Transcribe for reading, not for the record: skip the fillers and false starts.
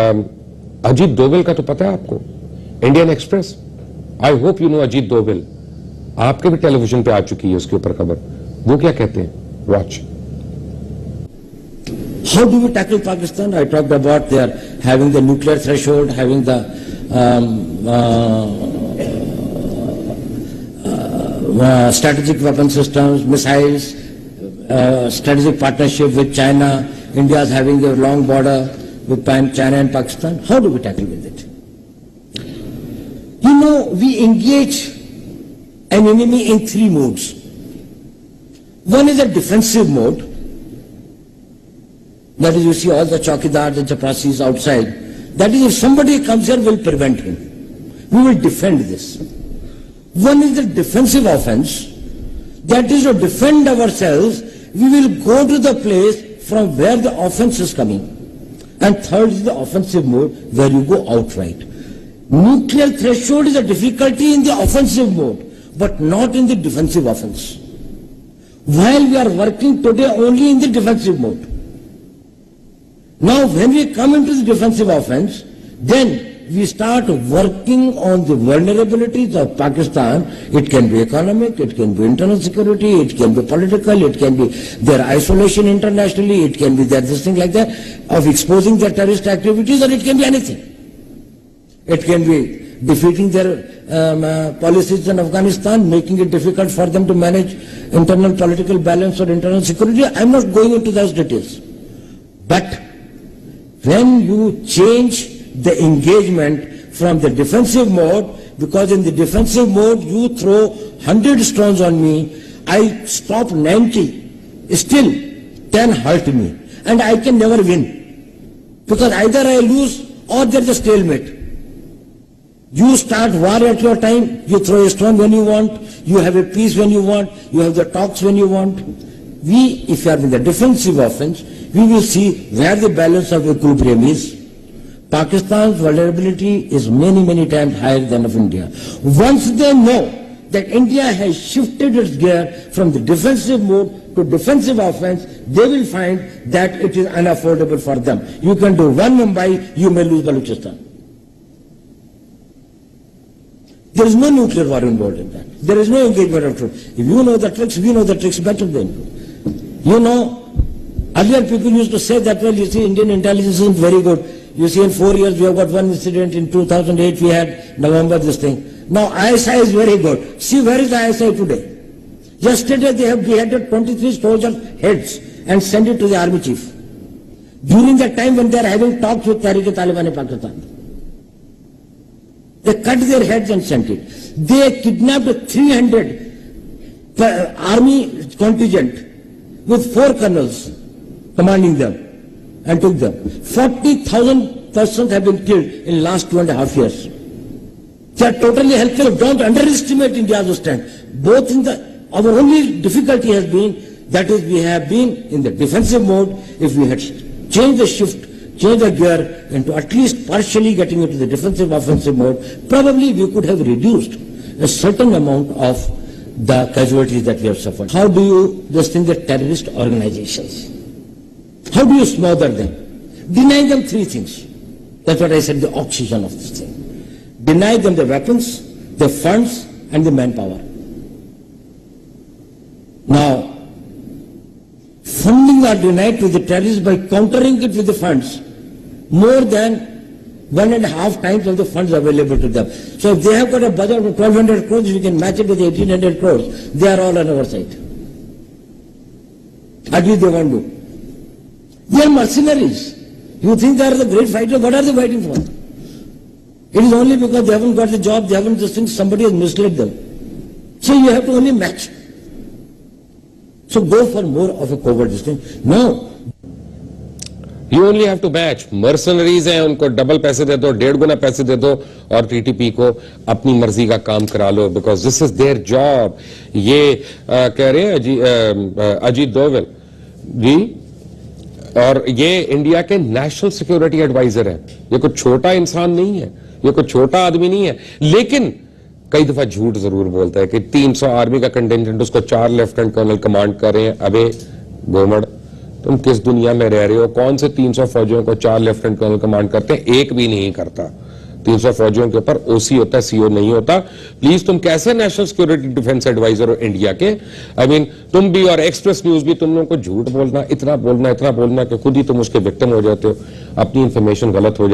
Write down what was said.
अजीत डोभाल का तो पता है आपको, Indian express, I hope you know Ajit Doval, आपके भी टेलीविजन पे आ चुकी है उसके ऊपर खबर। वो क्या कहते हैं, watch. How do we tackle Pakistan? I talked about they are having the nuclear threshold, having the strategic weapon systems, missiles, strategic partnership with China. India is having a long border with China and Pakistan. How do we tackle with it? You know, we engage an enemy in three modes. One is a defensive mode. That is, you see all the chowkidars and chapasis outside. That is, if somebody comes here, we'll prevent him. We will defend this. One is the defensive offense. That is to defend ourselves. We will go to the place from where the offense is coming. And third is the offensive mode, where you go outright. Nuclear threshold is a difficulty in the offensive mode, but not in the defensive offense. While we are working today only in the defensive mode. Now, when we come into the defensive offense, then we start working on the vulnerabilities of Pakistan. It can be economic, it can be internal security, it can be political, it can be their isolation internationally, it can be their this thing like that, of exposing their terrorist activities, or it can be anything. It can be defeating their policies in Afghanistan, making it difficult for them to manage internal political balance or internal security. I'm not going into those details. But when you change the engagement from the defensive mode, because in the defensive mode you throw 100 stones on me, I stop 90, still 10 hurt me, and I can never win. Because either I lose or there's a stalemate. You start war at your time, you throw a stone when you want, you have a peace when you want, you have the talks when you want. We, if you are in the defensive offense, we will see where the balance of equilibrium is. Pakistan's vulnerability is many, many times higher than of India. Once they know that India has shifted its gear from the defensive mode to defensive offense, they will find that it is unaffordable for them. You can do one Mumbai, you may lose Balochistan. There is no nuclear war involved in that. There is no engagement of troops. If you know the tricks, we know the tricks better than you. You know, earlier people used to say that, well, you see, Indian intelligence isn't very good. You see, in 4 years we have got one incident. In 2008 we had November this thing. Now ISI is very good. See, where is the ISI today? Yesterday they have beheaded 23 soldiers' heads and sent it to the army chief. During that time when they are having talks with Tehreek-e-Taliban in Pakistan. They cut their heads and sent it. They kidnapped 300 army contingent with 4 colonels commanding them and took them. 40,000 persons have been killed in last 2.5 years. They are totally helpless. Don't underestimate India's strength. Both in our only difficulty has been that is we have been in the defensive mode. If we had changed the shift, change the gear into at least partially getting into the defensive offensive mode, probably we could have reduced a certain amount of the casualties that we have suffered. How do you distinguish the terrorist organizations? How do you smother them? Deny them 3 things. That's what I said, the oxygen of this thing. Deny them the weapons, the funds, and the manpower. Now, funding are denied to the terrorists by countering it with the funds. More than 1.5 times of the funds available to them. So if they have got a budget of 1,200 crores, we can match it with 1,800 crores. They are all on our side. At least they won't do. They are mercenaries. You think they are the great fighters? What are they fighting for? It is only because they haven't got the job, they haven't this thing, somebody has misled them. So you have to only match. So go for more of a covert this thing. No. You only have to match. Mercenaries हैं, उनको double पैसे दे दो, 1.5 गुना पैसे दे दो और TTP को अपनी मर्जी का काम करा लो, because this is their job. ये कह रहे हैं अजीत डोभाल जी, और ये इंडिया के नेशनल सिक्योरिटी एडवाइजर हैं. ये कोई छोटा इंसान नहीं है, ये कोई छोटा आदमी नहीं है, लेकिन कई दफा झूठ जरूर बोलता है कि 300 आर्मी का कंटिजेंट उसको 4 लेफ्टिनेंट कर्नल कमांड कर रहे हैं. अबे गोमड़, तुम किस दुनिया में रह रहे हो? कौन से 300 फौजियों को 4 लेफ्टिनेंट कर्नल कमांड करते हैं? एक भी नहीं करता। 300 फौजियों के ऊपर ओसी होता है, सीओ नहीं होता। प्लीज, तुम कैसे नेशनल सिक्योरिटी डिफेंस एडवाइजर हो इंडिया के? आई मीन, तुम भी और एक्सप्रेस न्यूज भी, तुम लोगों को झूठ बोलना, इतना बोलना कि खुद ही तुम उसके विक्टिम हो जाते हो, अपनी इंफॉर्मेशन गलत हो जाती है।